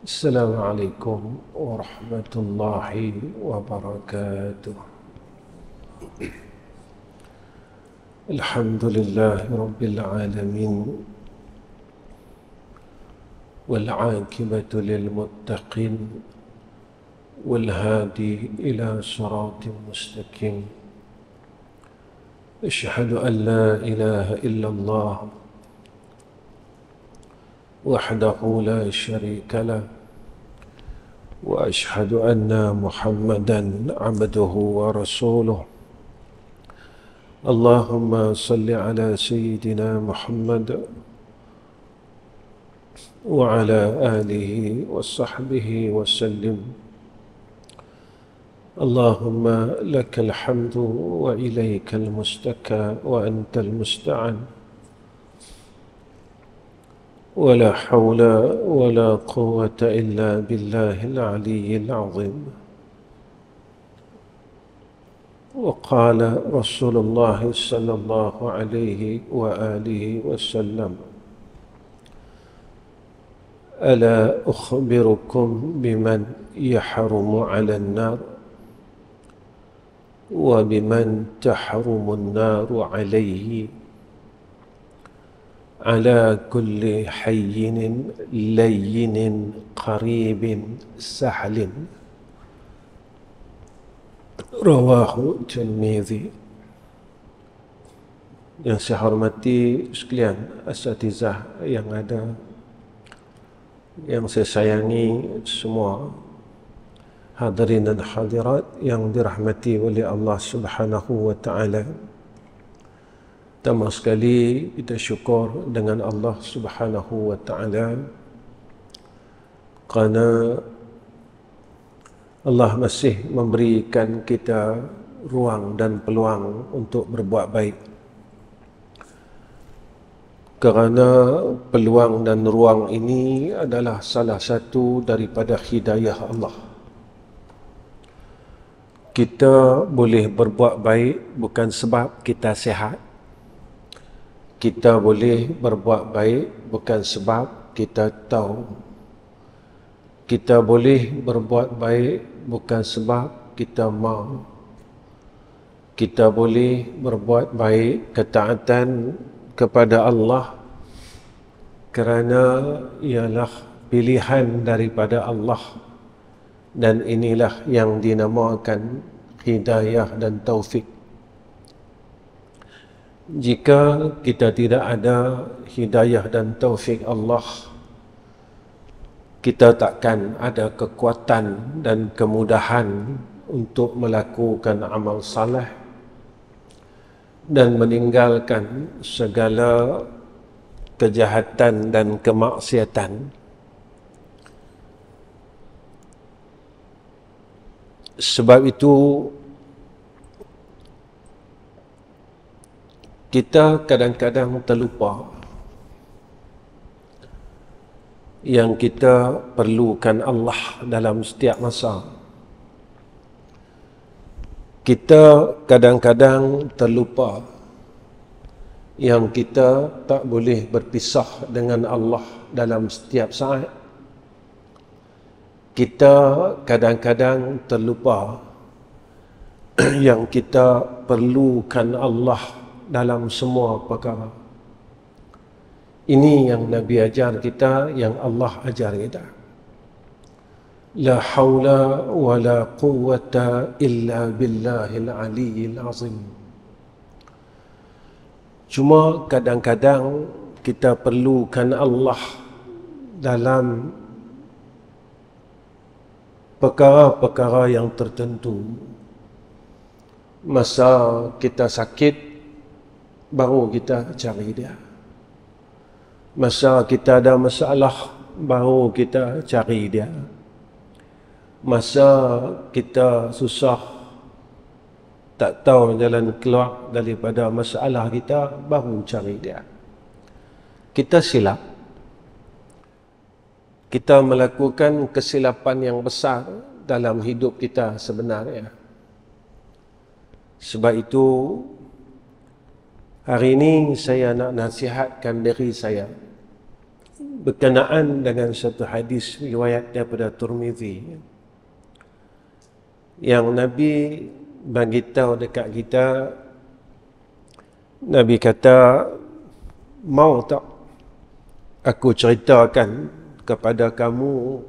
Assalamualaikum warahmatullahi wabarakatuh. Alhamdulillahi rabbil alamin wal 'aqibatu lil muttaqin wal hadi ila siratin mustaqim. Asyhadu an la ilaha illallah wahdahu la syarika lah wa ashhadu anna Muhammadan abduhu wa rasuluh. Allahumma salli ala sayyidina Muhammad wa ala alihi wa sahbihi wa sallim. Allahumma lakal hamdu wa ilaikal mustaka wa antal musta'an. ولا حول ولا قوة إلا بالله العلي العظيم. وقال رسول الله صلى الله عليه وآله وسلم: ألا أخبركم بمن يحرم على النار وبمن تحرم النار عليه على كل حي لين قريب سهل. Rawahu Tirmidzi. Yang saya hormati sekalian asatizah yang ada, yang saya sayangi semua hadirin dan hadirat yang dirahmati oleh Allah Subhanahu wa taala. Pertama sekali kita syukur dengan Allah Subhanahu wa taala kerana Allah masih memberikan kita ruang dan peluang untuk berbuat baik. Kerana peluang dan ruang ini adalah salah satu daripada hidayah Allah. Kita boleh berbuat baik bukan sebab kita sihat. Kita boleh berbuat baik bukan sebab kita tahu. Kita boleh berbuat baik bukan sebab kita mahu. Kita boleh berbuat baik ketaatan kepada Allah kerana ialah pilihan daripada Allah, dan inilah yang dinamakan hidayah dan taufik. Jika kita tidak ada hidayah dan taufik Allah, kita takkan ada kekuatan dan kemudahan untuk melakukan amal saleh dan meninggalkan segala kejahatan dan kemaksiatan. Sebab itu kita kadang-kadang terlupa yang kita perlukan Allah dalam setiap masa. Kita kadang-kadang terlupa yang kita tak boleh berpisah dengan Allah dalam setiap saat. Kita kadang-kadang terlupa yang kita perlukan Allah dalam semua perkara. Ini yang Nabi ajar kita, yang Allah ajar kita. La haula wa la quwwata illa billahil aliyyil azim. Cuma kadang-kadang kita perlukan Allah dalam perkara-perkara yang tertentu. Masa kita sakit, baru kita cari dia. Masa kita ada masalah, baru kita cari dia. Masa kita susah, tak tahu jalan keluar daripada masalah kita, baru cari dia. Kita silap. Kita melakukan kesilapan yang besar dalam hidup kita sebenarnya. Sebab itu, hari ini saya nak nasihatkan diri saya berkenaan dengan satu hadis riwayat daripada Tirmizi yang Nabi bagi tahu dekat kita. Nabi kata, mau tak aku ceritakan kepada kamu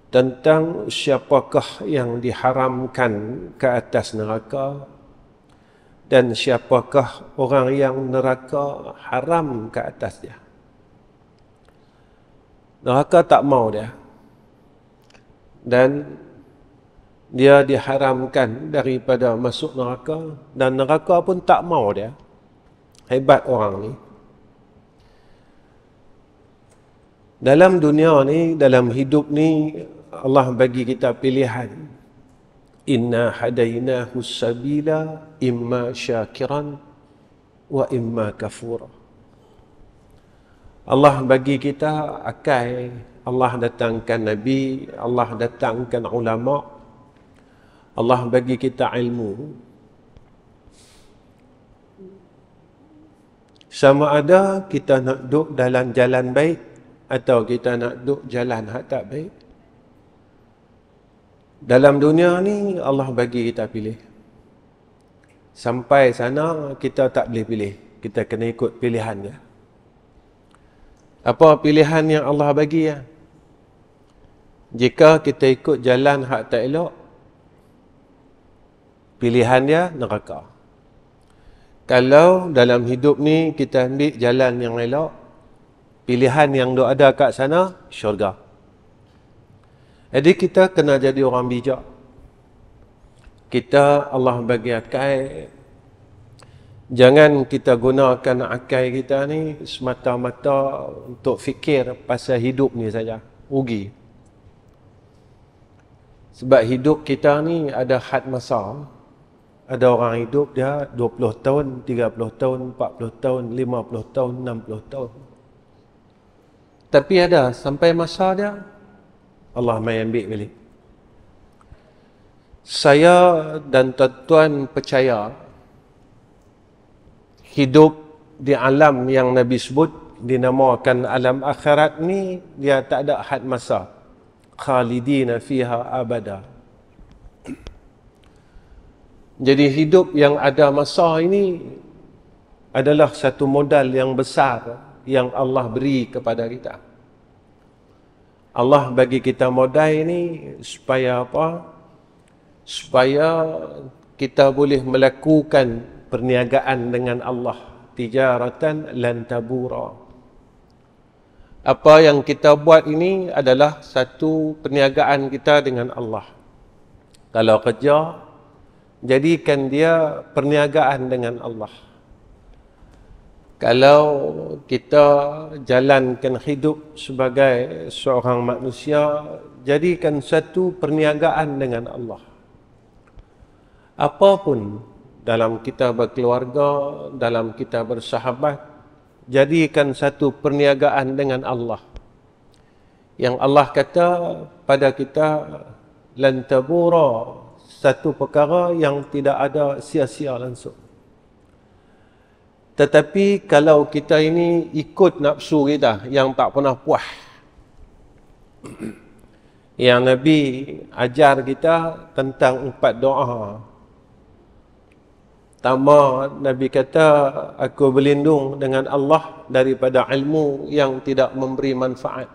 tentang siapakah yang diharamkan ke atas neraka dan siapakah orang yang neraka haram ke atasnya. Neraka tak mau dia, dan dia diharamkan daripada masuk neraka, dan neraka pun tak mau dia. Hebat orang ni. Dalam dunia ni, dalam hidup ni, Allah bagi kita pilihan. Inna hadainahu sabila imma syakiran wa imma kafura. Allah bagi kita akal, Allah datangkan Nabi, Allah datangkan ulama, Allah bagi kita ilmu. Sama ada kita nak duduk dalam jalan baik atau kita nak duduk jalan hak tak baik. Dalam dunia ni Allah bagi kita pilih. Sampai sana kita tak boleh pilih. Kita kena ikut pilihan dia. Apa pilihan yang Allah bagi ya? Jika kita ikut jalan hak tak elok, pilihan dia neraka. Kalau dalam hidup ni kita ambil jalan yang elok, pilihan yang ada kat sana syurga. Jadi kita kena jadi orang bijak. Kita Allah bagi akal. Jangan kita gunakan akal kita ni semata-mata untuk fikir pasal hidup ni saja. Rugi. Sebab hidup kita ni ada had masa. Ada orang hidup dia 20 tahun, 30 tahun, 40 tahun, 50 tahun, 60 tahun. Tapi ada sampai masa dia Allah mai ambil balik. Saya dan tuan-tuan percaya hidup di alam yang Nabi sebut dinamakan alam akhirat ni dia tak ada had masa. Khalidina fiha abada. Jadi hidup yang ada masa ini adalah satu modal yang besar yang Allah beri kepada kita. Allah bagi kita modal ini supaya apa? Supaya kita boleh melakukan perniagaan dengan Allah. Tijaratan lan tabura. Apa yang kita buat ini adalah satu perniagaan kita dengan Allah. Kalau kerja, jadikan dia perniagaan dengan Allah. Kalau kita jalankan hidup sebagai seorang manusia, jadikan satu perniagaan dengan Allah. Apapun dalam kita berkeluarga, dalam kita bersahabat, jadikan satu perniagaan dengan Allah. Yang Allah kata pada kita, lan tabura, satu perkara yang tidak ada sia-sia langsung. Tetapi kalau kita ini ikut nafsu kita yang tak pernah puas, yang Nabi ajar kita tentang 4 doa. Pertama, Nabi kata, aku berlindung dengan Allah daripada ilmu yang tidak memberi manfaat.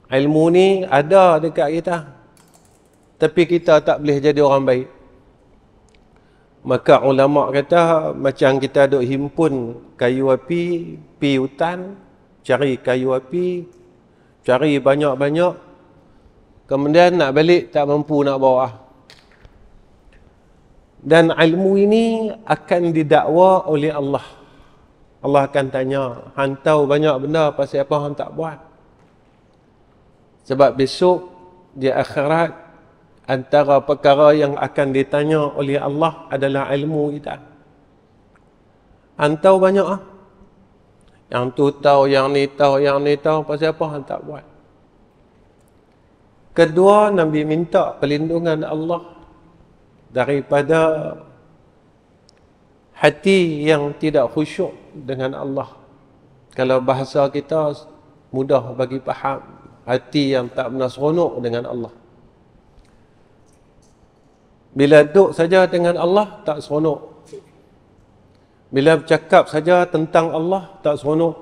Ilmu ni ada dekat kita, tapi kita tak boleh jadi orang baik. Maka ulama kata, macam kita duk himpun kayu api, pi hutan, cari kayu api, cari banyak-banyak, kemudian nak balik tak mampu nak bawa. Dan ilmu ini akan didakwa oleh Allah. Allah akan tanya, hang tahu banyak benda pasal apa hang tak buat? Sebab besok di akhirat, antara perkara yang akan ditanya oleh Allah adalah ilmu kita. Hang tahu banyak ah. Yang tu tahu, yang ni tahu, yang ni tahu, pasal apa hang tak buat? Kedua, Nabi minta perlindungan Allah daripada hati yang tidak khusyuk dengan Allah. Kalau bahasa kita mudah bagi faham, hati yang tak pernah seronok dengan Allah. Bila duduk saja dengan Allah, tak seronok. Bila bercakap saja tentang Allah, tak seronok.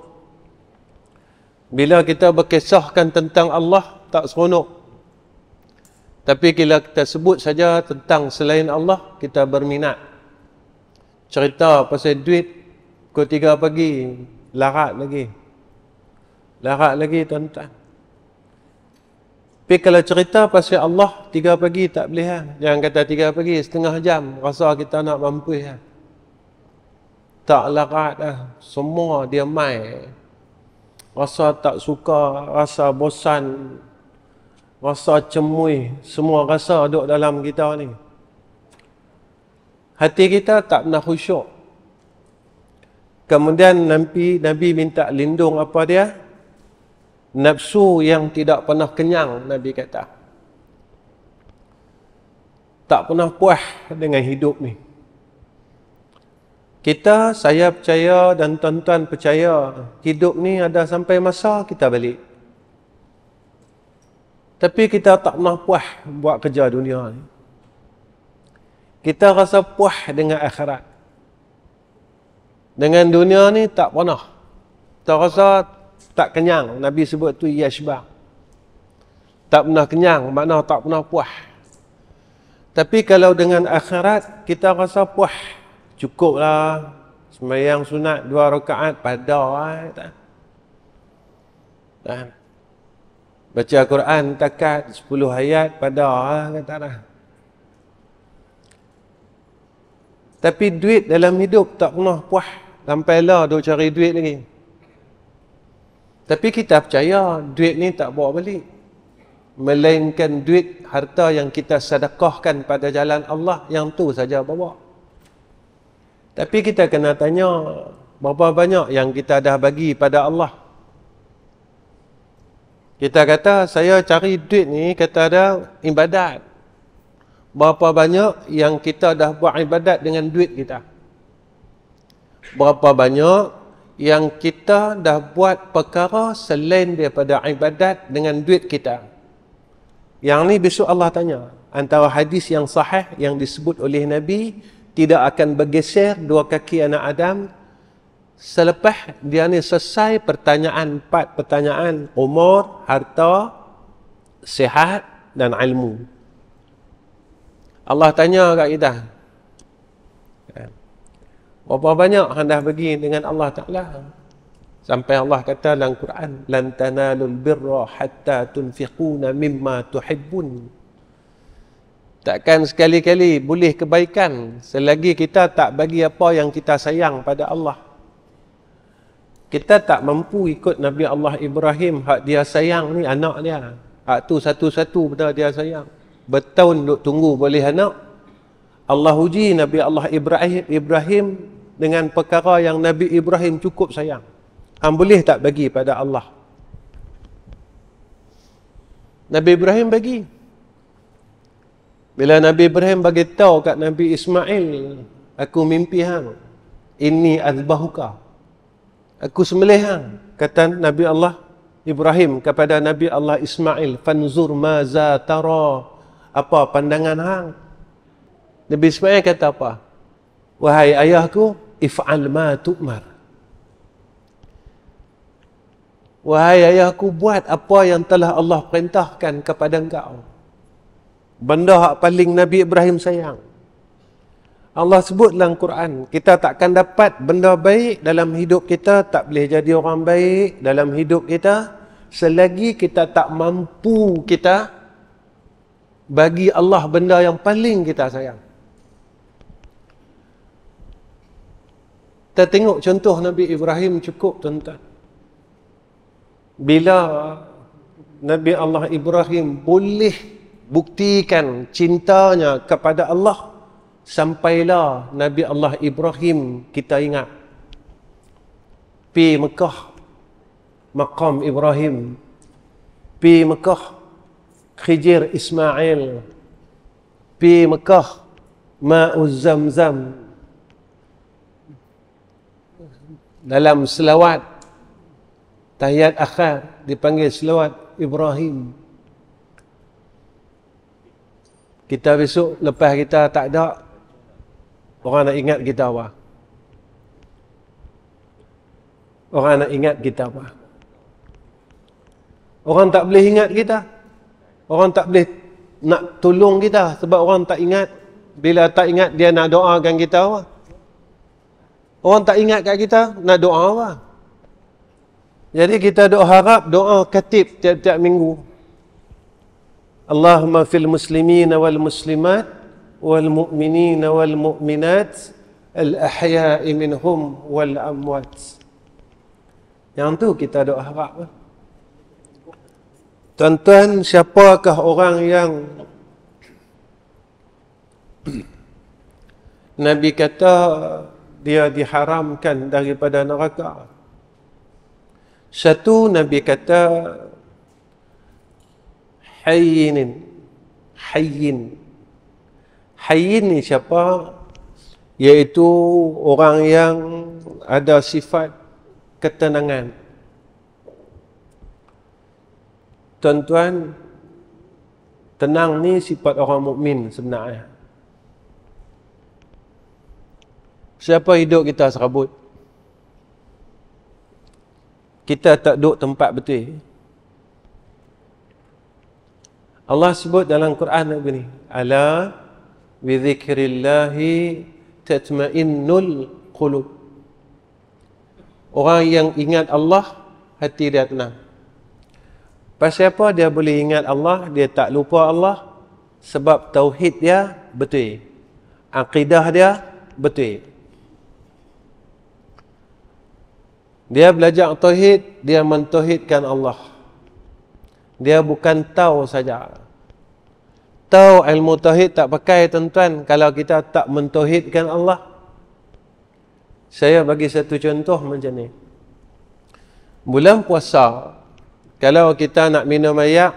Bila kita berkisahkan tentang Allah, tak seronok. Tapi bila kita sebut saja tentang selain Allah, kita berminat. Cerita pasal duit, pukul 3 pagi, larat lagi. Larat lagi, tuan-tuan. Tapi kalau cerita pasal Allah, 3 pagi tak boleh lah. Jangan kata 3 pagi, setengah jam, rasa kita nak mampu lah. Tak larat lah. Semua dia mai. Rasa tak suka, rasa bosan, rasa cemui, semua rasa duduk dalam kita ni. Hati kita tak pernah khusyuk. Kemudian Nabi minta lindung apa dia? Nafsu yang tidak pernah kenyang, Nabi kata. Tak pernah puas dengan hidup ni. Saya percaya dan tuan-tuan percaya, hidup ni ada sampai masa kita balik. Tapi kita tak pernah puas buat kerja dunia ni. Kita rasa puas dengan akhirat. Dengan dunia ni tak pernah. Kita rasa tak kenyang. Nabi sebut tu yashba. Tak pernah kenyang, makna tak pernah puas. Tapi kalau dengan akhirat, kita rasa puas. Cukuplah. Sembahyang sunat 2 rakaat pada tak? Baca Quran takat 10 ayat pada kata dah. Tapi duit dalam hidup tak pernah puas. Sampailah duk cari duit lagi. Tapi kita percaya duit ni tak bawa balik. Melainkan duit harta yang kita sedekahkan pada jalan Allah, yang tu saja bawa. Tapi kita kena tanya, berapa banyak yang kita dah bagi pada Allah? Kita kata, saya cari duit ni, kata ada ibadat. Berapa banyak yang kita dah buat ibadat dengan duit kita? Berapa banyak yang kita dah buat perkara selain daripada ibadat dengan duit kita? Yang ni besok Allah tanya. Antara hadis yang sahih yang disebut oleh Nabi, tidak akan bergeser 2 kaki anak Adam selepas dia ni selesai pertanyaan 4 pertanyaan: umur, harta, sihat dan ilmu. Allah tanya kat kita, berapa banyak anda bagi dengan Allah Ta'ala? Sampai Allah kata dalam Quran, lan tanalul birra hatta tunfiquna mimma tuhibbun. Takkan sekali-kali boleh kebaikan selagi kita tak bagi apa yang kita sayang pada Allah. Kita tak mampu ikut Nabi Allah Ibrahim, hak dia sayang ni anak dia. Hak tu satu-satu benda dia sayang. Bertahun duk tunggu boleh anak. Allah uji Nabi Allah Ibrahim dengan perkara yang Nabi Ibrahim cukup sayang. Boleh tak bagi pada Allah? Nabi Ibrahim bagi. Bila Nabi Ibrahim bagi tahu kat Nabi Ismail, aku mimpi hang, inni azbahuka, aku sembelih hang. Kata Nabi Allah Ibrahim kepada Nabi Allah Ismail, fanzur maza tara, apa pandangan hang? Nabi Ismail kata apa? Wahai ayahku, if'al ma tu'mar. Wahai ayahku, buat apa yang telah Allah perintahkan kepada engkau. Benda hak paling Nabi Ibrahim sayang. Allah sebut dalam Quran, kita takkan dapat benda baik dalam hidup kita, tak boleh jadi orang baik dalam hidup kita selagi kita tak mampu kita bagi Allah benda yang paling kita sayang. Kita tengok contoh Nabi Ibrahim cukup, tuan-tuan. Bila Nabi Allah Ibrahim boleh buktikan cintanya kepada Allah, sampailah Nabi Allah Ibrahim kita ingat pi Mekah, maqam Ibrahim, pi Mekah, Khijir Ismail, pi Mekah, Ma'uz Zamzam. Dalam selawat tahiyat akhir dipanggil selawat Ibrahim. Kita besok lepas kita tak ada, orang nak ingat kita apa? Orang nak ingat kita apa? Orang tak boleh ingat kita. Orang tak boleh nak tolong kita sebab orang tak ingat. Bila tak ingat, dia nak doakan kita apa? Orang tak ingat kat kita, nak doa apa? Jadi kita doa harap, doa katib tiap-tiap minggu. Allahumma fil muslimina wal muslimat wal mu'minina wal mu'minat al ahya'i minhum wal amwat. Yang tu kita doa harap. Tuan-tuan, siapakah orang yang Nabi kata dia diharamkan daripada neraka? Satu, Nabi kata hayyin. Hayyin ni siapa? Iaitu orang yang ada sifat ketenangan. Tuan-tuan, tenang ni sifat orang mukmin sebenarnya. Siapa hidup kita serabut? Kita tak duduk tempat betul. Allah sebut dalam Quran begini, ala bi dzikrillahi tatma'innul qulub. Orang yang ingat Allah, hati dia tenang. Pasal apa dia boleh ingat Allah, dia tak lupa Allah? Sebab tauhid dia betul. Akidah dia betul. Dia belajar tauhid, dia mentauhidkan Allah. Dia bukan tahu saja. Tahu ilmu tauhid tak pakai, tuan-tuan, kalau kita tak mentauhidkan Allah. Saya bagi satu contoh macam ni. Bulan puasa, kalau kita nak minum air,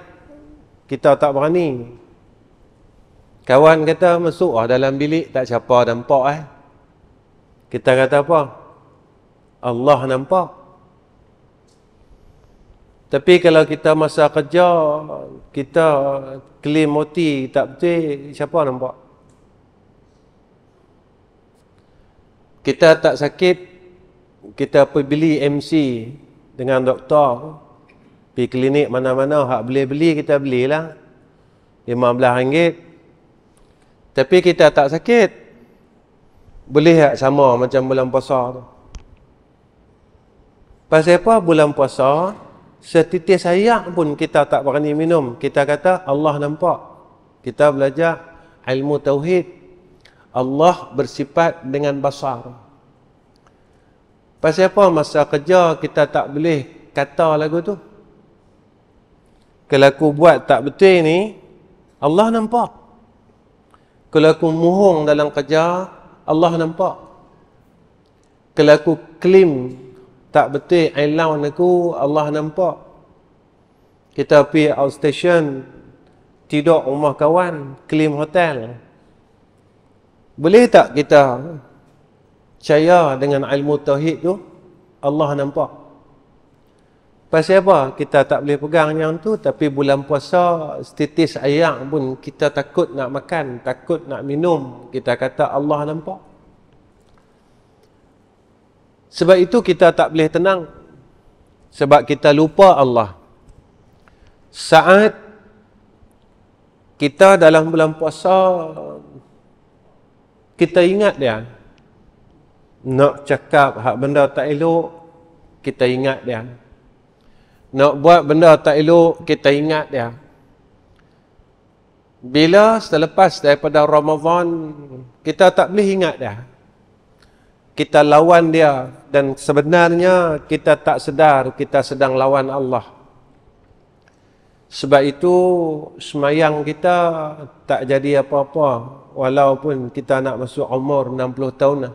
kita tak berani. Kawan kata masuk dalam bilik, tak siapa nampak. Kita kata apa? Allah nampak. Tapi kalau kita masa kerja, kita klaim moti tak betul, siapa nampak? Kita tak sakit, kita pergi beli MC dengan doktor. Pergi klinik mana-mana, hak boleh beli, kita belilah. RM15. Tapi kita tak sakit. Boleh tak sama macam bulan puasa tu? Pasal apa? Bulan puasa, setitis air pun kita tak berani minum. Kita kata Allah nampak. Kita belajar ilmu tauhid. Allah bersifat dengan basar. Pasal apa? Masa kerja kita tak boleh kata lagu tu. Kalau aku buat tak betul ni, Allah nampak. Kalau aku mohong dalam kerja, Allah nampak. Kalau aku klaim tak betul allowance aku, Allah nampak. Kita pergi outstation, tidur rumah kawan, klaim hotel. Boleh tak kita percaya dengan ilmu tauhid tu? Allah nampak. Pasal apa? Kita tak boleh pegang yang tu, tapi bulan puasa, setitis air pun kita takut nak makan, takut nak minum. Kita kata Allah nampak. Sebab itu kita tak boleh tenang. Sebab kita lupa Allah. Saat kita dalam bulan puasa, kita ingat dia. Nak cakap hak benda tak elok, kita ingat dia. Nak buat benda tak elok, kita ingat dia. Bila selepas daripada Ramadan, kita tak boleh ingat dia. Kita lawan dia, dan sebenarnya kita tak sedar kita sedang lawan Allah. Sebab itu semayang kita tak jadi apa-apa, walaupun kita nak masuk umur 60 tahun dah.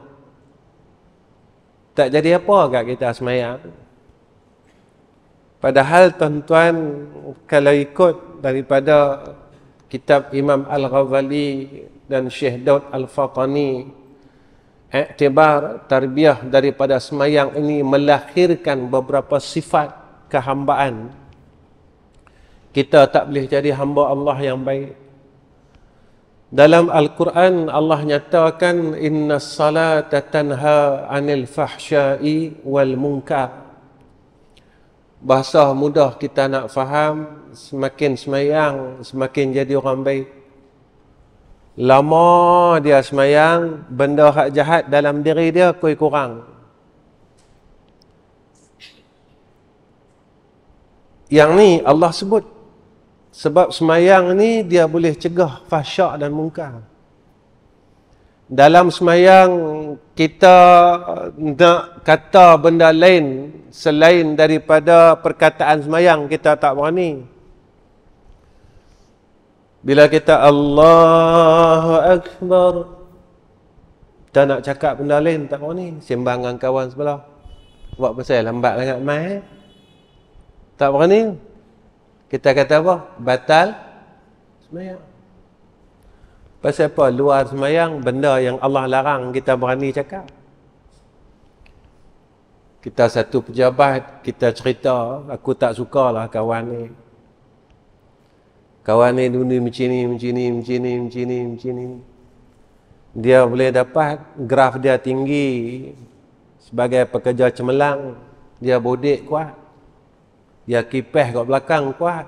Tak jadi apa kat kita semayang. Padahal tuan-tuan, kalau ikut daripada kitab Imam Al-Ghazali dan Syekh Daud Al-Fatani, iktibar tarbiyah daripada semayang ini melahirkan beberapa sifat kehambaan. Kita tak boleh jadi hamba Allah yang baik. Dalam Al-Quran Allah nyatakan innas salata tanha 'anil fahsya'i wal munkar. Bahasa mudah kita nak faham, semakin semayang semakin jadi orang baik. Lama dia semayang, benda hak jahat dalam diri dia kurang. Yang ni Allah sebut. Sebab semayang ni dia boleh cegah fahsyak dan munkar. Dalam semayang kita nak kata benda lain selain daripada perkataan semayang, kita tak berani. Bila kita Allahu Akbar, kita nak cakap benda lain tak berani. Sembang dengan kawan sebelah, buat pasal lambat sangat mai, tak berani. Kita kata apa? Batal semayang. Pasal apa? Luar semayang, benda yang Allah larang kita berani cakap. Kita satu pejabat, kita cerita, aku tak sukalah kawan ni. Kawan ni dunia macam ni. Dia boleh dapat, graf dia tinggi. Sebagai pekerja cemerlang, dia bodek kuat. Dia kipeh kat belakang kuat.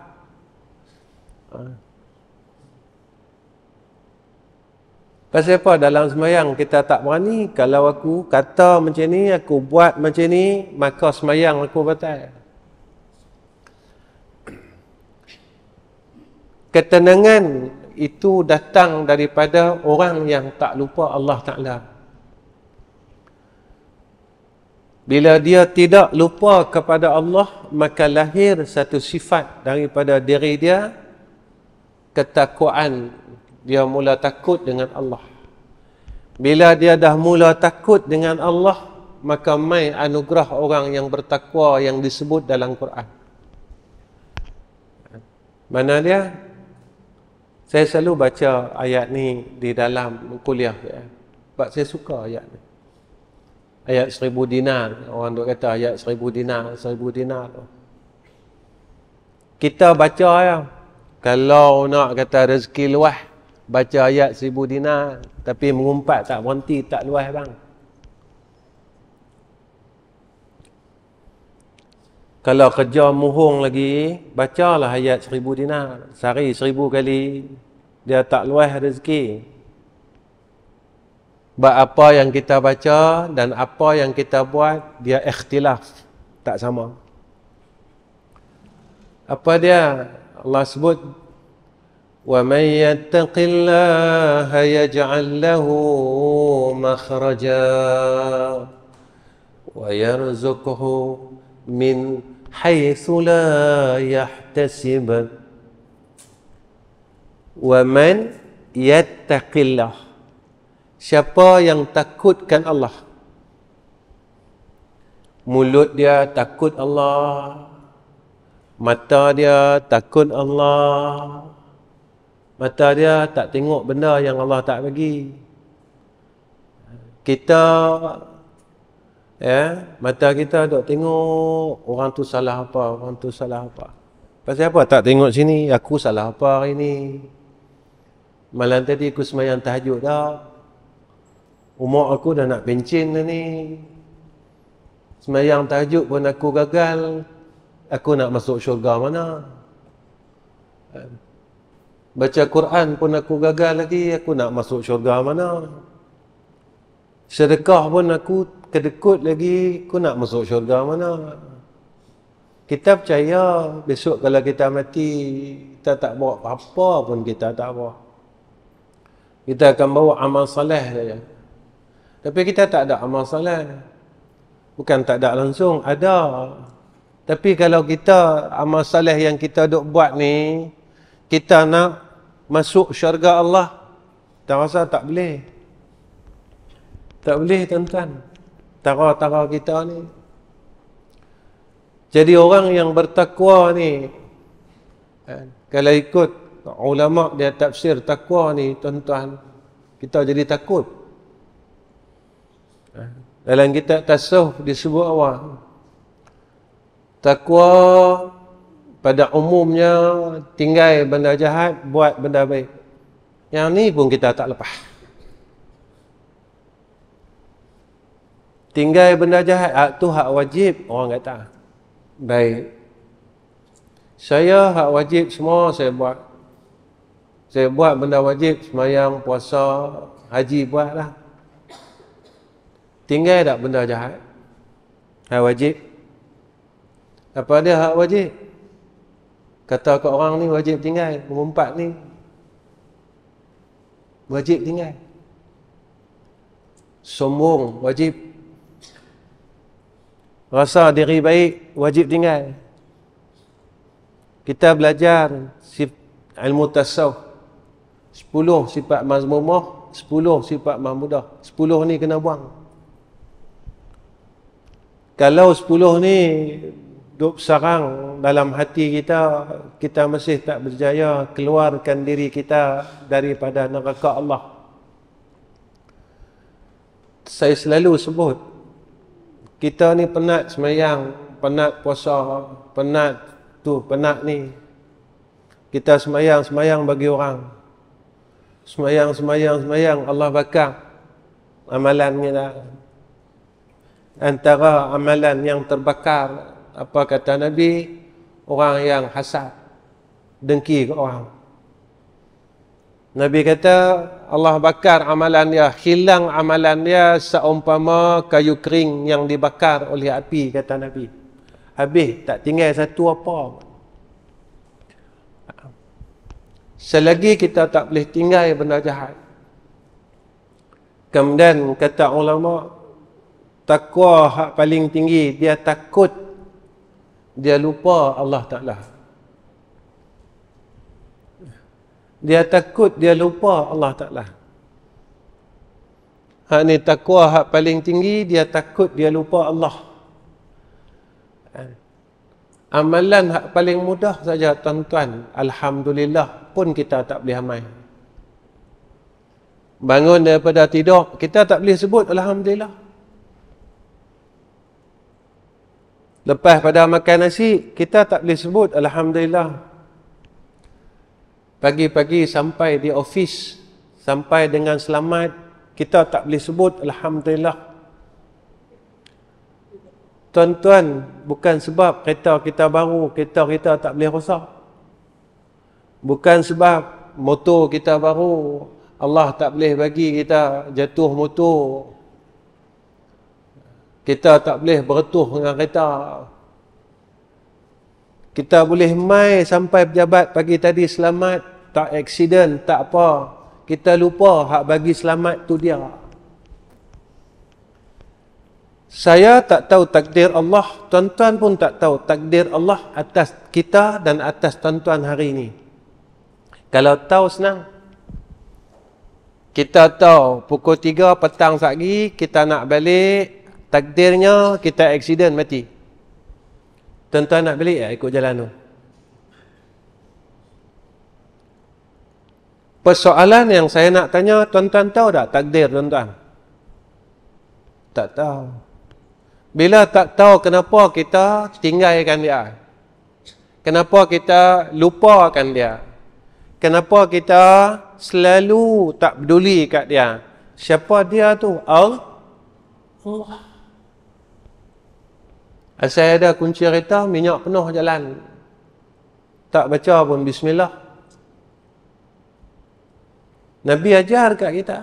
Pasal apa dalam semayang kita tak berani? Kalau aku kata macam ni, aku buat macam ni, maka semayang aku batal. Ketenangan itu datang daripada orang yang tak lupa Allah Ta'ala. Bila dia tidak lupa kepada Allah, maka lahir satu sifat daripada diri dia, ketakwaan. Dia mula takut dengan Allah. Bila dia dah mula takut dengan Allah, maka mai anugerah orang yang bertakwa yang disebut dalam Quran. Mana dia? Saya selalu baca ayat ni di dalam kuliah. Sebab saya suka ayat ni. Ayat 1000 dinar. Orang duk kata ayat 1000 dinar, 1000 dinar. Kita baca ya. Kalau nak kata rezeki luah, baca ayat 1000 dinar. Tapi mengumpat tak berhenti, tak luah bang. Kalau kerja muhung lagi, bacalah ayat 1000 dinar. Sehari 1000 kali. Dia tak luah rezeki. Sebab apa yang kita baca dan apa yang kita buat, dia ikhtilaf. Tak sama. Apa dia? Allah sebut, وَمَنْ يَتَّقِ اللَّهَ يَجْعَلْ لَهُ مَخْرَجًا وَيَرْزُقْهُ مِنْ حَيْثُ لَا يَحْتَسِبُ وَمَنْ يَتَّقِ اللَّهَ. Siapa yang takutkan Allah, mulut dia takut Allah, mata dia takut Allah, mata dia tak tengok benda yang Allah tak bagi. Kita mata kita duk tengok orang tu salah apa, orang tu salah apa. Pasal apa tak tengok sini? Aku salah apa hari ni? Malam tadi aku sembahyang tahajud dah. Umur aku dah nak pencin dah ni. Sembahyang tahajud pun aku gagal. Aku nak masuk syurga mana? Baca Quran pun aku gagal lagi. Aku nak masuk syurga mana? Sedekah pun aku kedekut lagi. Aku nak masuk syurga mana? Kita percaya besok kalau kita mati, kita tak bawa apa-apa pun kita tak bawa. Kita akan bawa amal soleh saja. Tapi kita tak ada amal soleh. Bukan tak ada langsung, ada. Tapi kalau kita amal soleh yang kita duk buat ni, kita nak masuk syurga Allah, tak rasa tak boleh. Tak boleh tuan-tuan. Tara-tara kita ni. Jadi orang yang bertakwa ni, kalau ikut ulama dia tafsir takwa ni tuan-tuan, kita jadi takut. Dalam kitab tasawuf disebut apa? Takwa pada umumnya tinggal benda jahat, buat benda baik. Yang ni pun kita tak lepas. Tinggal benda jahat, hak tu hak wajib, orang kata. Baik. Saya hak wajib semua saya buat. Saya buat benda wajib, sembahyang, puasa, haji buatlah. Tinggal tak benda jahat? Hak wajib. Apa dia hak wajib? Kata ke orang ni wajib tinggal, mengumpat ni wajib tinggal. Sombong wajib. Rasa diri baik wajib tinggal. Kita belajar ilmu tasawuf 10 sifat mazmumah, 10 sifat mahmudah. 10 ni kena buang. Kalau 10 ni duk sarang dalam hati kita, kita masih tak berjaya keluarkan diri kita daripada neraka Allah. Saya selalu sebut, kita ni penat sembahyang, penat puasa, penat tu, penat ni. Kita sembahyang bagi orang. Sembahyang, Allah bakar amalan kita. Antara amalan yang terbakar, apa kata Nabi? Orang yang hasad, dengki ke orang. Nabi kata Allah bakar amalan dia, hilang amalan dia seumpama kayu kering yang dibakar oleh api, kata Nabi. Habis, tak tinggal satu apa. Selagi kita tak boleh tinggal benda jahat. Kemudian kata ulama, takwa hak paling tinggi, dia takut, dia lupa Allah Ta'ala. Dia takut, dia lupa Allah Ta'ala. Hak ni takwa hak paling tinggi, dia takut, dia lupa Allah. Amalan hak paling mudah saja tuan-tuan, alhamdulillah pun kita tak boleh amal. Bangun daripada tidur, kita tak boleh sebut alhamdulillah. Lepas pada makan nasi, kita tak boleh sebut alhamdulillah. Pagi-pagi sampai di ofis, sampai dengan selamat, kita tak boleh sebut alhamdulillah. Tuan-tuan, bukan sebab kereta kita baru, kereta kita tak boleh rosak. Bukan sebab motor kita baru, Allah tak boleh bagi kita jatuh motor. Kita tak boleh beretuh dengan kereta. Kita boleh mai sampai pejabat pagi tadi selamat, tak aksiden, tak apa. Kita lupa hak bagi selamat tu dia. Saya tak tahu takdir Allah, tuan-tuan pun tak tahu takdir Allah atas kita dan atas tuan-tuan hari ini. Kalau tahu senang. Kita tahu pukul 3 petang pagi kita nak balik, takdirnya kita aksiden mati. Tuan-tuan nak balik ya ikut jalan tu. Persoalan yang saya nak tanya, tuan-tuan tahu tak takdir tuan-tuan? Tak tahu. Bila tak tahu, kenapa kita tinggalkan dia? Kenapa kita lupakan dia? Kenapa kita selalu tak peduli kat dia? Siapa dia tu? Allah. Saya ada kunci kereta, minyak penuh jalan. Tak baca pun bismillah. Nabi ajar kat kita.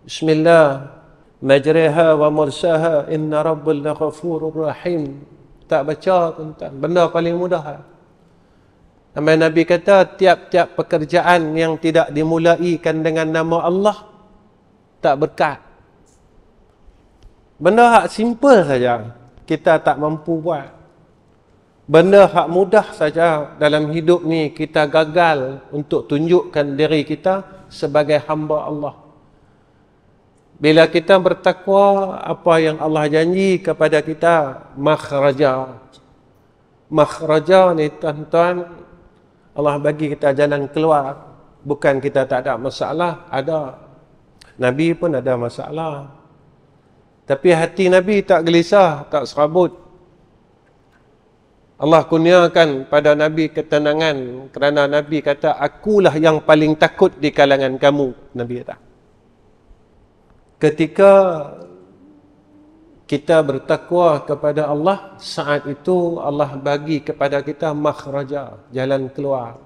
Bismillah. Majriha wa mursaha inna rabbul ghafurur rahim. Tak baca tuan-tuan. Benda paling mudah. Sampai Nabi kata tiap-tiap pekerjaan yang tidak dimulaikan dengan nama Allah tak berkat. Benda hak simple saja kita tak mampu buat. Benda hak mudah saja dalam hidup ni kita gagal untuk tunjukkan diri kita sebagai hamba Allah. Bila kita bertakwa, apa yang Allah janji kepada kita, makhraja. Makhraja ni tuan-tuan, Allah bagi kita jalan keluar. Bukan kita tak ada masalah, ada. Nabi pun ada masalah. Tapi hati Nabi tak gelisah, tak serabut. Allah kurniakan pada Nabi ketenangan kerana Nabi kata, akulah yang paling takut di kalangan kamu. Nabi kata. Ketika kita bertakwa kepada Allah, saat itu Allah bagi kepada kita makhraja, jalan keluar.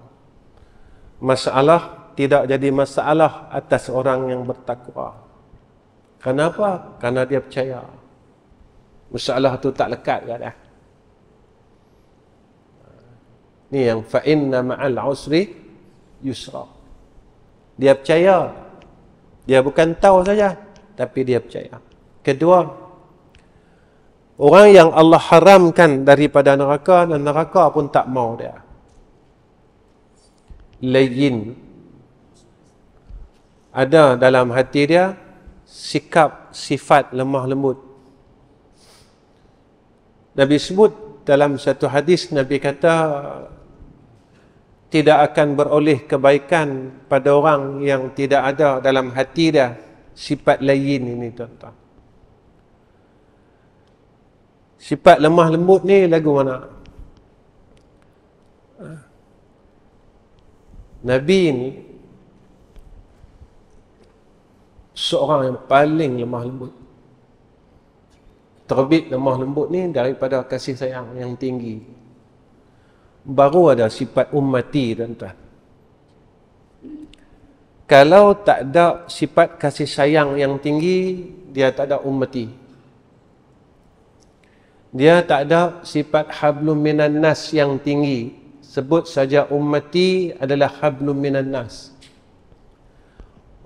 Masalah tidak jadi masalah atas orang yang bertakwa. Kenapa? Karena dia percaya. Masalah itu tak lekat kat. Ni yang fa inna ma'al usri yusra. Dia percaya. Dia bukan tahu saja, tapi dia percaya. Kedua, orang yang Allah haramkan daripada neraka, dan neraka pun tak mau dia. Layyin. Ada dalam hati dia sikap, sifat lemah lembut. Nabi sebut dalam satu hadis, Nabi kata, tidak akan beroleh kebaikan pada orang yang tidak ada dalam hati dia sifat layyin ini, tuan-tuan. Sifat lemah lembut ni lagu mana? Nabi ni seorang yang paling lemah lembut. Terbit lemah lembut ni daripada kasih sayang yang tinggi. Baru ada sifat ummati, tuan-tuan. Kalau tak ada sifat kasih sayang yang tinggi, dia tak ada ummati. Dia tak ada sifat hablum minan nas yang tinggi. Sebut saja ummati adalah hablum minan nas.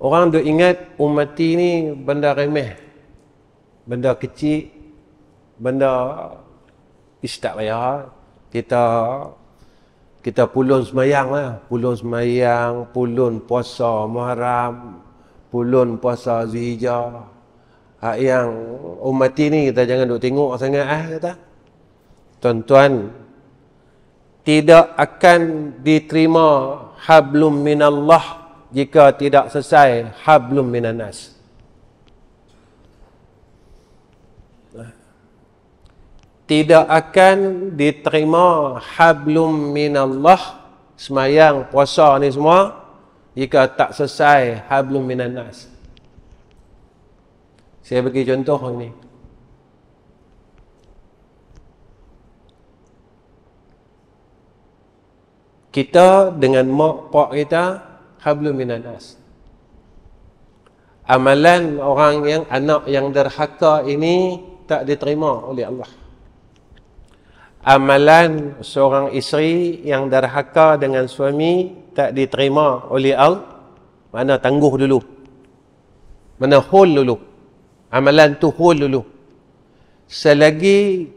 Orang duk ingat ummati ni benda remeh, benda kecil, benda tak payah. Kita pulun semayang lah. Pulun semayang, pulun puasa Muharram, pulun puasa Zulhijjah. Hak yang ummati ni kita jangan duk tengok sangat kata. Tuan-tuan, tidak akan diterima hablum minallah jika tidak selesai hablum minanas. Tidak akan diterima hablum minallah, semayang, puasa ni semua, jika tak selesai hablum minanas. Saya bagi contoh ni. Kita dengan mak pak kita hablum minanas. Amalan orang yang anak yang derhaka ini tak diterima oleh Allah. Amalan seorang isteri yang derhaka dengan suami tak diterima oleh Allah. Mana tangguh dulu. Mana hold dulu. Amalan tu hold dulu. Selagi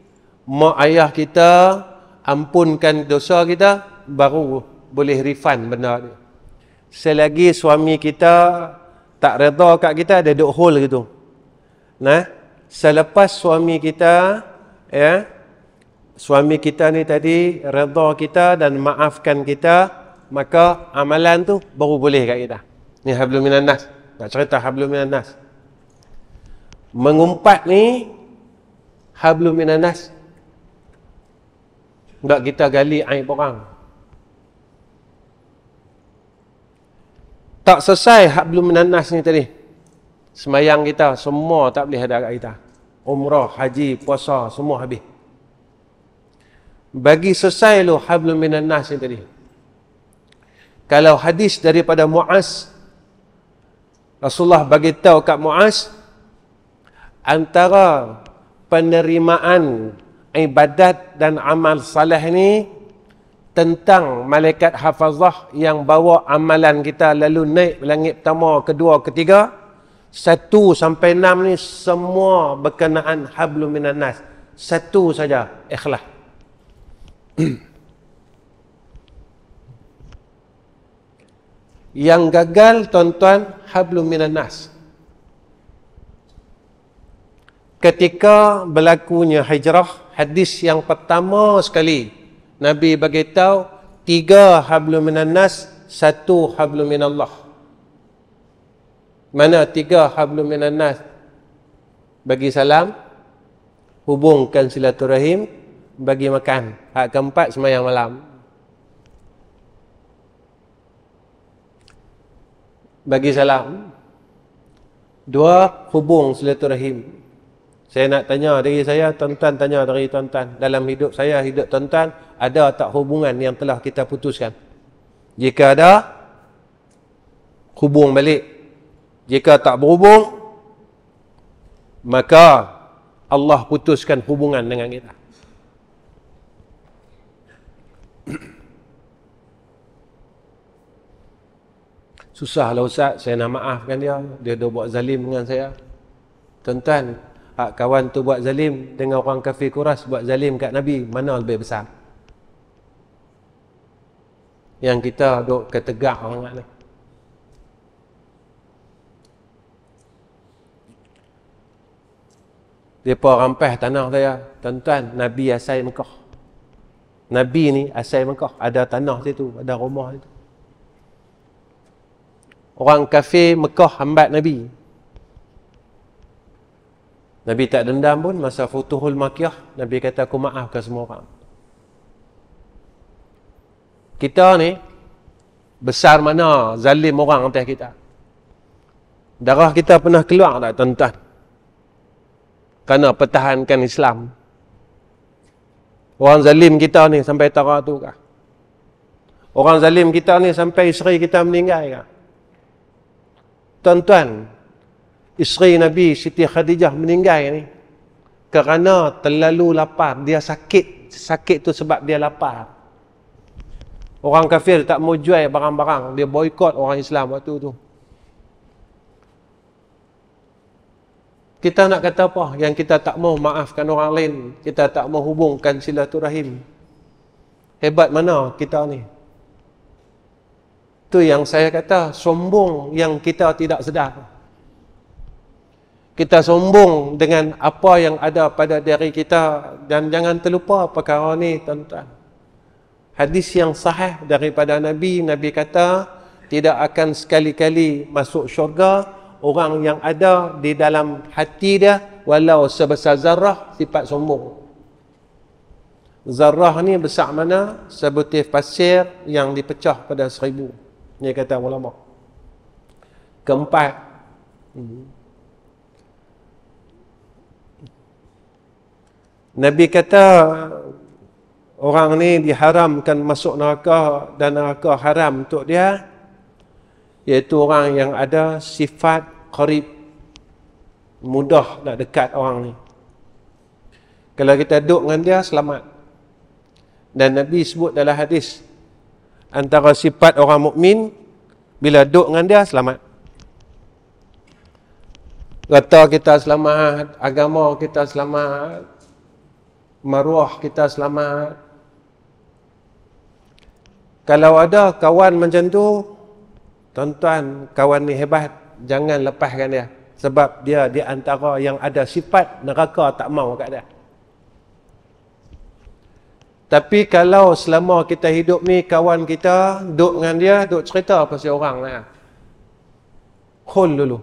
mak ayah kita ampunkan dosa kita, baru boleh refund benda ni. Selagi suami kita tak redha kat kita, dia duk hold gitu. Nah, selepas suami kita, ya, suami kita ni tadi redha kita dan maafkan kita, maka amalan tu baru boleh kat kita. Ni hablum minan nas. Nak cerita hablum minan nas. Mengumpat ni hablum minan nas. Tak kita gali aib orang. Tak selesai hablum minan nas ni tadi. Semayang kita semua tak boleh ada kat kita. Umrah, haji, puasa semua habis. Bagi selesai lu hablum minan nas ni tadi. Kalau hadis daripada Muaz, Rasulullah bagi tahu kat Muaz, antara penerimaan ibadat dan amal saleh ni tentang malaikat hafazah yang bawa amalan kita lalu naik langit pertama, kedua, ketiga, 1 sampai 6 ni semua berkenaan hablum minan nas. 1 saja, ikhlas. Yang gagal, tuan-tuan, hablum minan nas. Ketika berlakunya hijrah, hadis yang pertama sekali Nabi bagi tahu 3 hablum minan nas, 1 hablum minallah. Mana 3 hablum minan nas? Bagi salam, hubungkan silaturahim, bagi makan. Hak keempat, sembahyang malam. Bagi salam. Dua, hubung silaturahim. Saya nak tanya dari saya, tuan-tuan tanya dari tuan-tuan. Dalam hidup saya, hidup tuan-tuan, ada tak hubungan yang telah kita putuskan? Jika ada, hubung balik. Jika tak berhubung, maka Allah putuskan hubungan dengan kita. Susahlah Ustaz, saya nak maafkan dia. Dia dah buat zalim dengan saya. Tuan-tuan, hak kawan tu buat zalim dengan orang kafir Quraisy buat zalim kat Nabi, mana lebih besar? Yang kita duk ketegak orang ni. Depa rampas tanah saya. Tuan-tuan, Nabi asal Mekah. Nabi ni asal Mekah, ada tanah situ, ada rumah situ. Orang kafir Mekah hambat Nabi. Nabi tak dendam pun. Masa Futuhul Makkiyah, Nabi kata, aku maafkan semua orang. Kita ni besar mana zalim orang atas kita. Darah kita pernah keluar tak tuan-tuan? Kerana pertahankan Islam. Orang zalim kita ni sampai tara tu kah? Orang zalim kita ni sampai isteri kita meninggal kah? Tuan-tuan, isteri Nabi Siti Khadijah meninggal ni kerana terlalu lapar. Dia sakit. Sakit tu sebab dia lapar. Orang kafir tak mau jual barang-barang. Dia boikot orang Islam waktu tu. Kita nak kata apa? Yang kita tak mau maafkan orang lain. Kita tak mau hubungkan silaturahim. Hebat mana kita ni? Itu yang saya kata, sombong yang kita tidak sedar. Kita sombong dengan apa yang ada pada diri kita. Dan jangan terlupa perkara ni tuan-tuan. Hadis yang sahih daripada Nabi, Nabi kata, tidak akan sekali-kali masuk syurga orang yang ada di dalam hati dia walau sebesar zarrah sifat sombong. Zarrah ni besar mana? Sebutir pasir yang dipecah pada 1000. Ini kata ulama. Keempat, Nabi kata orang ni diharamkan masuk neraka dan neraka haram untuk dia, iaitu orang yang ada sifat qarib, mudah nak dekat orang ni. Kalau kita duduk dengan dia, selamat. Dan Nabi sebut dalam hadis, antara sifat orang mukmin bila duduk dengan dia, selamat. Kata kita selamat, agama kita selamat, maruah kita selamat. Kalau ada kawan macam tu, tuan-tuan, kawan ni hebat, jangan lepaskan dia. Sebab dia di antara yang ada sifat neraka tak mau kat dia. Tapi kalau selama kita hidup ni, kawan kita duduk dengan dia, duduk cerita pasal orang lah. Hold dulu.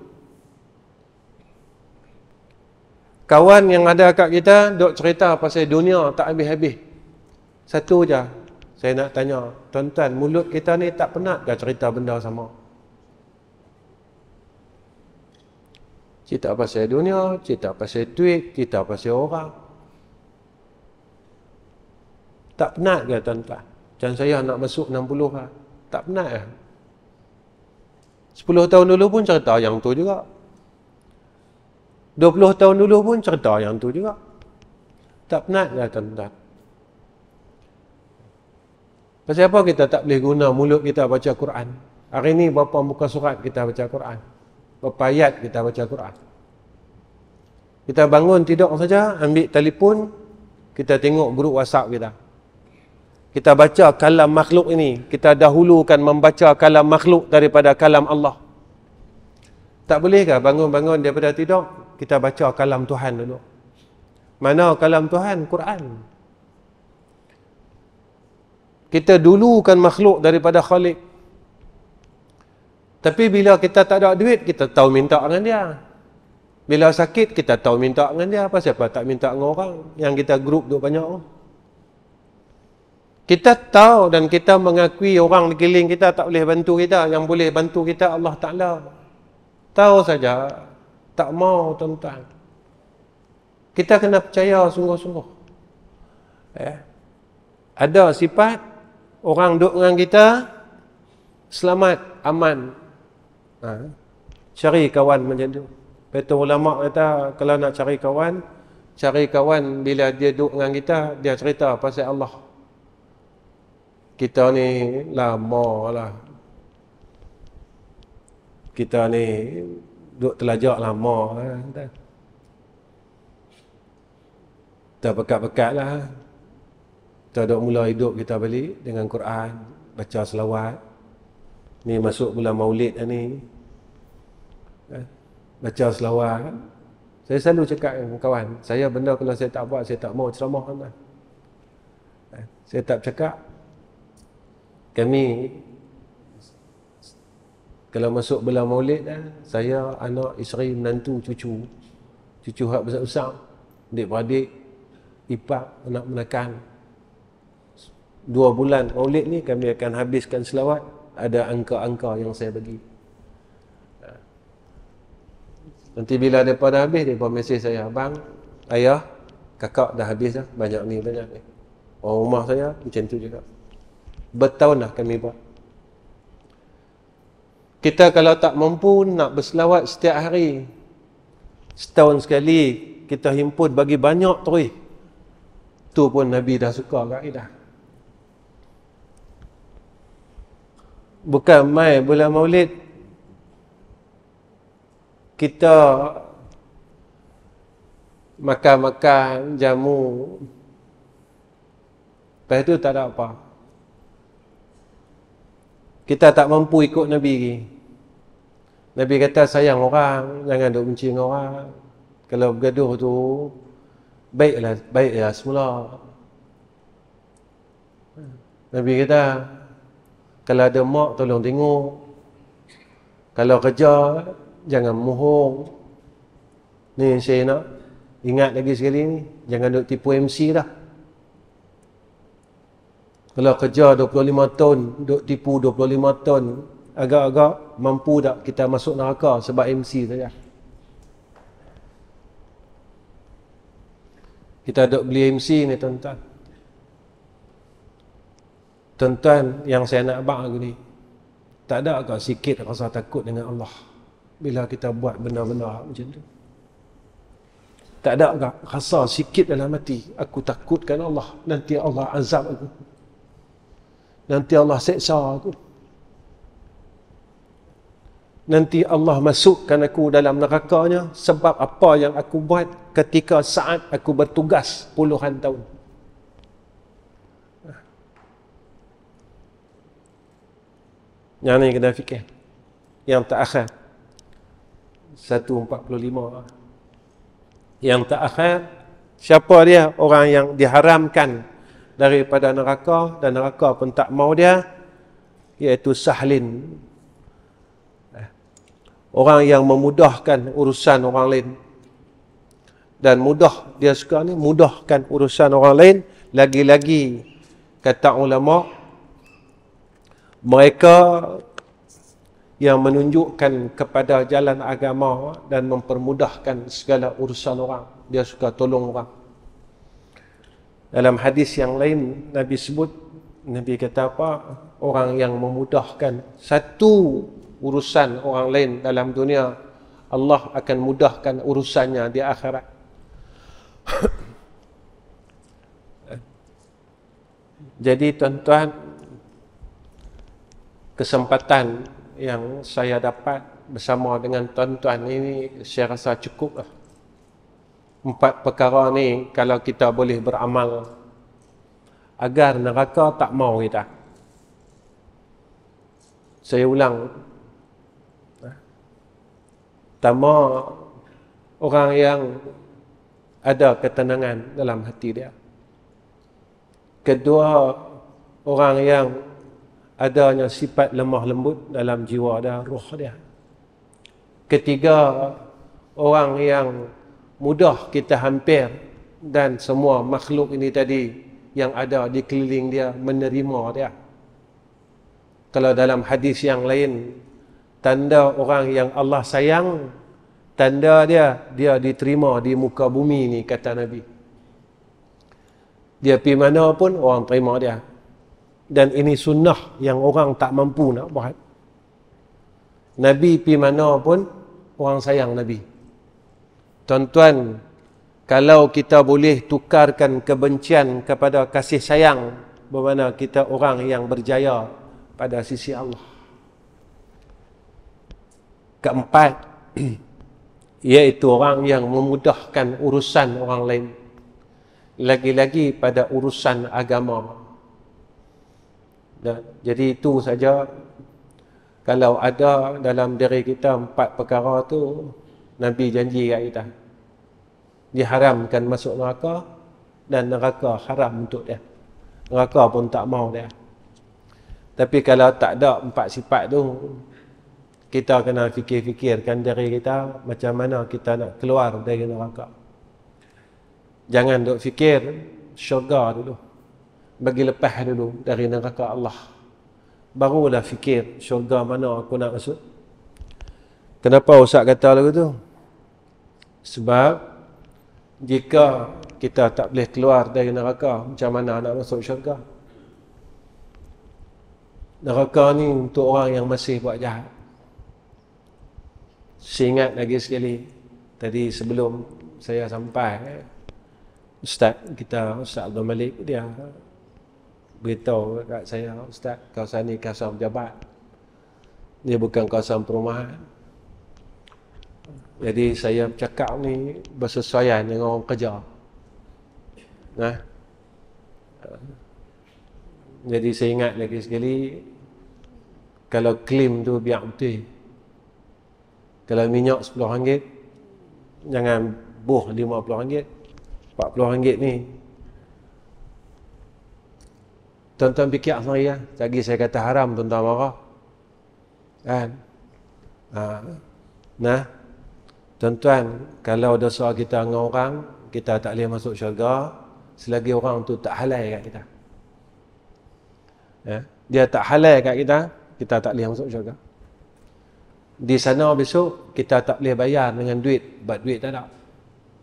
Kawan yang ada kat kita duduk cerita pasal dunia tak habis-habis. Satu je saya nak tanya, tuan-tuan, mulut kita ni tak penat ke cerita benda sama? Cerita pasal dunia, cerita pasal duit, cerita pasal orang. Tak penat ke tuan-tuan? Macam saya nak masuk 60 lah. Tak penat ke? 10 tahun dulu pun cerita yang tu juga. 20 tahun dulu pun cerita yang tu juga. Tak penat ke tuan-tuan? Pasal apa kita tak boleh guna mulut kita baca Quran? Hari ni berapa muka surat kita baca Quran? Berapa ayat kita baca Quran? Kita bangun tidur saja, ambil telefon, kita tengok grup WhatsApp kita. Kita baca kalam makhluk ini. Kita dahulukan membaca kalam makhluk daripada kalam Allah. Tak bolehkah bangun-bangun daripada tidur, kita baca kalam Tuhan dulu? Mana kalam Tuhan? Quran. Kita dulukan makhluk daripada Khalik. Tapi bila kita tak ada duit, kita tahu minta dengan dia. Bila sakit, kita tahu minta dengan dia. Pasal apa tak minta dengan orang? Yang kita grup duk banyak orang. Kita tahu dan kita mengakui orang di keliling kita tak boleh bantu kita. Yang boleh bantu kita Allah Ta'ala. Tahu saja. Tak mau tuan-tuan. Kita kena percaya sungguh-sungguh. Ada sifat orang duduk dengan kita selamat, aman. Cari kawan macam tu. Betul ulama kata kalau nak cari kawan bila dia duduk dengan kita, dia cerita pasal Allah. Kita ni lama lah. Kita ni duduk telajak lama lah. Kita pekat-pekat lah. Kita duduk mula hidup kita balik dengan Quran, baca selawat. Ni masuk bulan Maulid ni. Baca selawat. Saya selalu cakap dengan kawan, saya benda kalau saya tak buat, saya tak mau ceramah kan. Saya tak cakap. Kami kalau masuk bulan Maulid saya, anak, isteri, menantu, cucu hak besar-besar, adik-beradik, ipar, anak menakan. 2 bulan Maulid ni kami akan habiskan selawat. Ada angka-angka yang saya bagi. Nanti bila mereka dah habis, mereka mesej saya, abang, ayah, kakak dah habis dah, banyak ni. Orang rumah saya macam tu juga. Bertahun dah kami buat. Kita kalau tak mampu nak berselawat setiap hari, setahun sekali kita himpun bagi banyak terus, tu pun Nabi dah suka kat kita. Bukan mai bulan Maulid kita makan-makan jamu, lepas tu tak ada apa. Kita tak mampu ikut Nabi lagi. Nabi kata sayang orang, jangan duk benci dengan orang. Kalau bergaduh tu baiklah semula. Nabi kata kalau ada mak tolong tengok. Kalau kerja jangan mohong. Ni saya nak ingat lagi sekali ni, jangan duk tipu MC dah. Kalau kerja 25 tahun, duk tipu 25 tahun, agak-agak mampu tak kita masuk neraka sebab MC saja. Kita duk beli MC ni tuan-tuan. Tuan-tuan yang saya nak abang ni, tak ada agak sikit rasa takut dengan Allah bila kita buat benda-benda macam tu. Tak ada agak rasa sikit dalam hati, aku takutkan Allah, nanti Allah azab aku, nanti Allah seksa aku, nanti Allah masukkan aku dalam nerakanya sebab apa yang aku buat ketika saat aku bertugas puluhan tahun. Yang ni kena fikir. Yang terakhir 145. Yang terakhir, siapa dia? Orang yang diharamkan daripada neraka dan neraka pun tak mau dia, iaitu sahlin. Orang yang memudahkan urusan orang lain. Dan mudah, dia suka ni, mudahkan urusan orang lain. Lagi-lagi, kata ulama, mereka yang menunjukkan kepada jalan agama dan mempermudahkan segala urusan orang. Dia suka tolong orang. Dalam hadis yang lain, Nabi sebut, Nabi kata apa? Orang yang memudahkan satu urusan orang lain dalam dunia, Allah akan mudahkan urusannya di akhirat. Jadi tuan-tuan, kesempatan yang saya dapat bersama dengan tuan-tuan ini saya rasa cukup lah. 4 perkara ni kalau kita boleh beramal agar neraka tak mau kita. Saya ulang, pertama, orang yang ada ketenangan dalam hati dia. Kedua, orang yang adanya sifat lemah lembut dalam jiwa dia, roh dia. Ketiga, orang yang mudah kita hampir dan semua makhluk ini tadi yang ada di keliling dia menerima dia. Kalau dalam hadis yang lain, tanda orang yang Allah sayang, tanda dia diterima di muka bumi ni, kata Nabi. Dia pergi mana pun orang terima dia. Dan ini sunnah yang orang tak mampu nak buat. Nabi pergi mana pun orang sayang Nabi. Tuan-tuan, kalau kita boleh tukarkan kebencian kepada kasih sayang, bermakna kita orang yang berjaya pada sisi Allah. Keempat, iaitu orang yang memudahkan urusan orang lain, lagi-lagi pada urusan agama. Jadi itu saja. Kalau ada dalam diri kita 4 perkara tu, Nabi janji kat kita, diharamkan masuk neraka, dan neraka haram untuk dia. Neraka pun tak mau dia. Tapi kalau tak ada 4 sifat tu, kita kena fikir-fikirkan diri kita macam mana kita nak keluar dari neraka. Jangan duk fikir syurga dulu, bagi lepas dulu dari neraka Allah, barulah fikir syurga mana aku nak masuk. Kenapa Ustaz kata lagu tu? Sebab jika kita tak boleh keluar dari neraka, macam mana nak masuk syurga? Neraka ni untuk orang yang masih buat jahat. Saya ingat lagi sekali, tadi sebelum saya sampai, Ustaz Abdul Malik, dia beritahu kat saya, Ustaz, kawasan ni kawasan pejabat, dia bukan kawasan perumahan. Jadi saya bercakap ni bersesuaian dengan orang kerja. Nah, jadi saya ingat lagi sekali, kalau klaim tu biar betul. Kalau minyak RM10, jangan buh RM50, RM40 ni. Tuan-tuan fikir sendiri ya. Lagi saya kata haram, tuan-tuan marah. Kan? Nah, tuan-tuan, kalau dosa kita dengan orang, kita tak boleh masuk syurga selagi orang tu tak halal kat kita. Ya? Dia tak halal kat kita, kita tak boleh masuk syurga. Di sana besok kita tak boleh bayar dengan duit, sebab duit tak ada.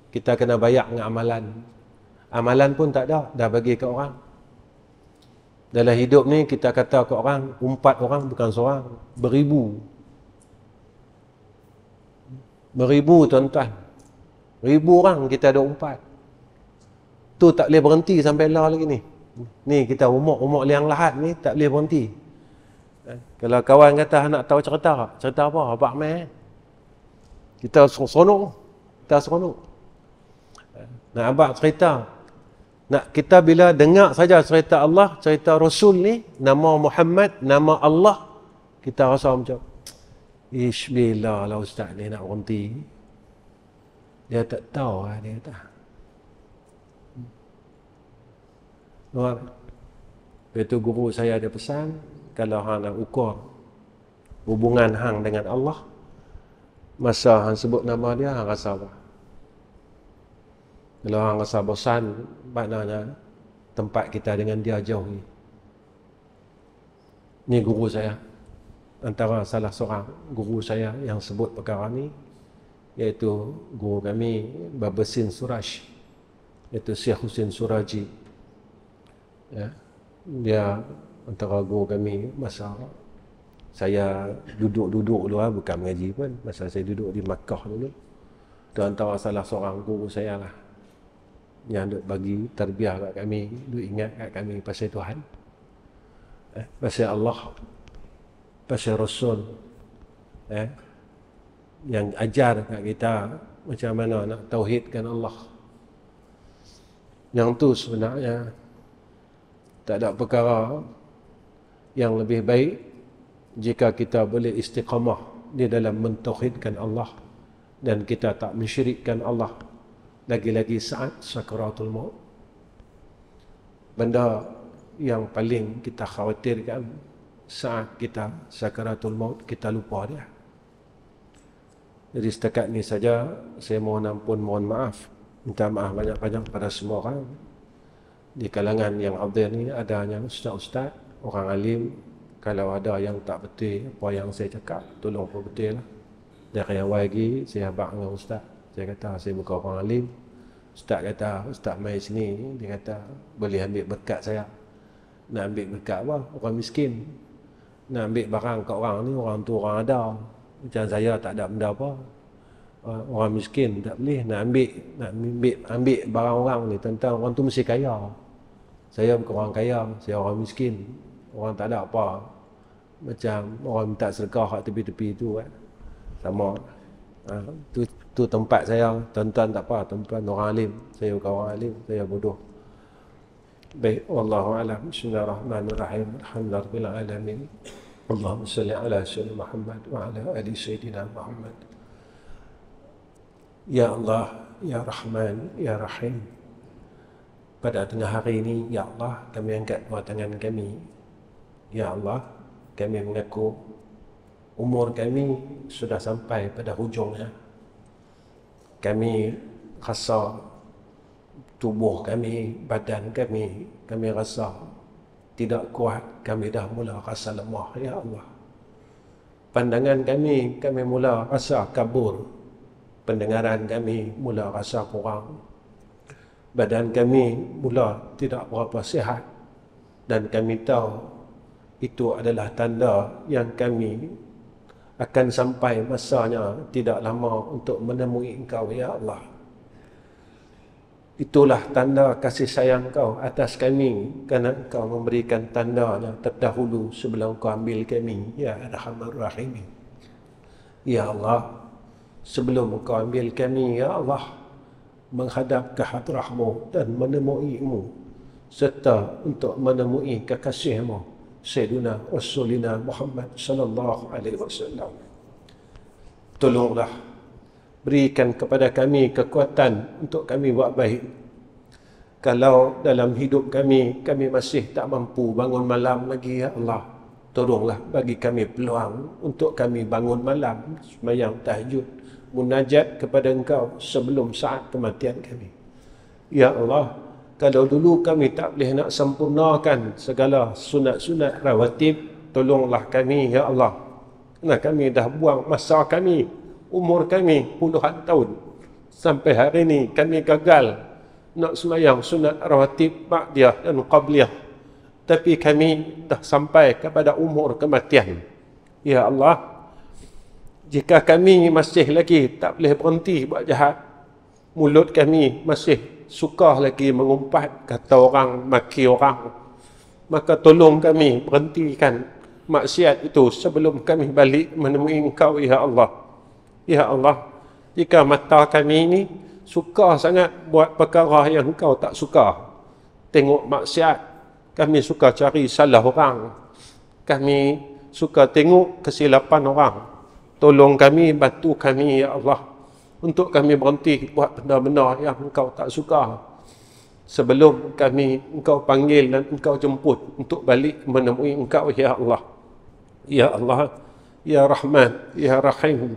Kita kena bayar dengan amalan. Amalan pun tak ada, dah bagi ke orang. Dalam hidup ni kita kata ke orang, umpat orang bukan seorang, beribu. Beribu tuan-tuan. Ribu orang kita ada umpat. Tu tak boleh berhenti sampai lah lagi ni. Ni kita umur liang lahat ni tak boleh berhenti. Kalau kawan kata nak tahu cerita apa? Abang mai. Kita seronok. Nak abang cerita. Nak kita bila dengar saja cerita Allah, cerita Rasul ni, nama Muhammad, nama Allah, kita rasa macam, ish, bila lah ustaz ni nak berhenti. Dia tak tahu lah, dia tak. Itu guru saya ada pesan, kalau hang nak ukur hubungan hang dengan Allah, masa hang sebut nama dia, hang rasa apa? Kalau hang rasa bosan, maknanya tempat kita dengan dia jauh ni. Ni guru saya, antara salah seorang guru saya yang sebut perkara ni, iaitu guru kami Babasin Suraj, iaitu Syekh Husin Suraji. Ya, dia antara guru kami masa saya duduk dulu, bukan mengaji pun, masa saya duduk di Makkah dulu. Itu antara salah seorang guru saya lah, yang duk bagi tarbiyah kat kami, duk ingat kat kami pasal Tuhan, pasal Allah, pasal Rasul, yang ajar kat kita macam mana nak tauhidkan Allah. Yang tu sebenarnya tak ada perkara yang lebih baik jika kita boleh istiqamah di dalam mentauhidkan Allah dan kita tak mensyirikkan Allah, lagi-lagi saat sakaratul maut. Benda yang paling kita khawatirkan saat kita sakaratul maut, kita lupa dia. Jadi setakat ni saja saya mohon ampun, mohon maaf, minta maaf banyak-banyak pada semua orang. di kalangan yang hadir ni adanya ustaz-ustaz, orang alim. Kalau ada yang tak betul apa yang saya cakap, tolong pun betul lah. Dari awal lagi saya habaq dengan ustaz. Saya kata saya bukan orang alim. Ustaz kata, ustaz mai sini, dia kata boleh ambil berkat saya. Nak ambil berkat apa? Orang miskin. Nak ambil barang kat orang ni, orang tu orang ada. Macam saya tak ada benda apa. Orang miskin tak boleh nak ambil barang orang ni, tentang orang tu mesti kaya. Saya bukan orang kaya, saya orang miskin. Orang tak ada apa. Macam orang minta sedekah kat tepi-tepi tu kan. Sama. Tu tempat saya. Tuan-tuan tak apa, tuan-tuan orang alim. Saya bukan orang alim, saya bodoh. Baik, wallahu a'lam. Bismillahirrahmanirrahim. Alhamdulillahirabbil alamin. Allahumma shalli ala sayyidina Muhammad wa ala ali sayyidina Muhammad. Ya Allah, ya Rahman, ya Rahim. Pada tengah hari ini, ya Allah, kami angkat dua tangan kami. Ya Allah, kami mengaku umur kami sudah sampai pada hujungnya. Kami rasa tubuh kami, badan kami rasa tidak kuat. Kami dah mula rasa lemah, ya Allah. Pandangan kami mula rasa kabur. Pendengaran kami mula rasa kurang. Badan kami mula tidak berapa sihat. Dan kami tahu itu adalah tanda yang kami akan sampai masanya tidak lama untuk menemui Engkau, ya Allah. Itulah tanda kasih sayang Engkau atas kami, kerana Engkau memberikan tandanya terdahulu sebelum Engkau ambil kami, ya Arhamar Rahimin. Ya Allah, sebelum Engkau ambil kami, ya Allah, menghadap ke hadrah-Mu dan menemui-Mu, serta untuk menemui kekasih-Mu Sayyidina Rasulina Muhammad sallallahu alaihi wasallam. Tolonglah berikan kepada kami kekuatan untuk kami buat baik. Kalau dalam hidup kami masih tak mampu bangun malam lagi, ya Allah, tolonglah bagi kami peluang untuk kami bangun malam, sembahyang tahajud, munajat kepada Engkau sebelum saat kematian kami. Ya Allah, kalau dulu kami tak boleh nak sempurnakan segala sunat-sunat rawatib, tolonglah kami, ya Allah. Kerana kami dah buang masa kami, umur kami puluhan tahun. Sampai hari ini kami gagal nak sembahyang sunat rawatib, ba'diyah dan qabliyah. Tapi kami dah sampai kepada umur kematian. Ya Allah, jika kami masih lagi tak boleh berhenti buat jahat, mulut kami masih suka lagi mengumpat, kata orang, maki orang, maka tolong kami berhentikan maksiat itu sebelum kami balik menemui Engkau, ya Allah. Ya Allah, jika mata kami ini suka sangat buat perkara yang Engkau tak suka, tengok maksiat, kami suka cari salah orang, kami suka tengok kesilapan orang, tolong kami, bantu kami, ya Allah, untuk kami berhenti buat benda-benda yang Engkau tak suka sebelum Engkau panggil dan Engkau jemput untuk balik menemui Engkau, ya Allah. Ya Allah, ya Rahman, ya Rahim,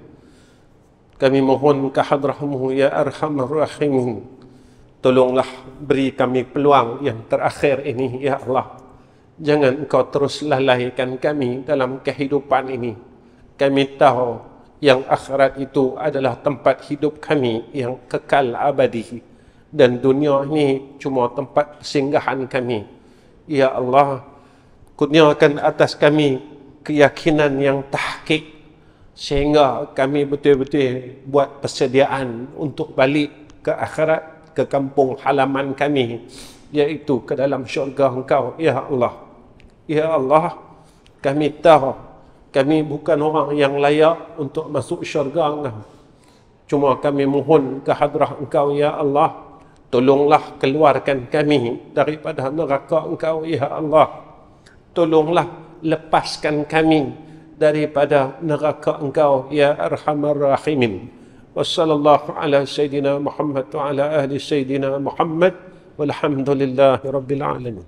kami mohon ke hadrah-Mu, ya Arhamar Rahimin. Tolonglah beri kami peluang yang terakhir ini, ya Allah. Jangan Engkau terus lalaikan kami dalam kehidupan ini. Kami tahu yang akhirat itu adalah tempat hidup kami yang kekal abadi, dan dunia ini cuma tempat singgahan kami. Ya Allah, kurniakan atas kami keyakinan yang tahqiq, sehingga kami betul-betul buat persediaan untuk balik ke akhirat, ke kampung halaman kami, iaitu ke dalam syurga Engkau, ya Allah. Ya Allah, kami tahu kami bukan orang yang layak untuk masuk syurga Engkau. Cuma kami mohon ke hadrah Engkau, ya Allah, tolonglah keluarkan kami daripada neraka Engkau, ya Allah. Tolonglah lepaskan kami daripada neraka Engkau, ya Arhamar Rahimin. Wassallallahu ala sayyidina Muhammad wa ala ahli sayyidina Muhammad walhamdulillahi rabbil alamin.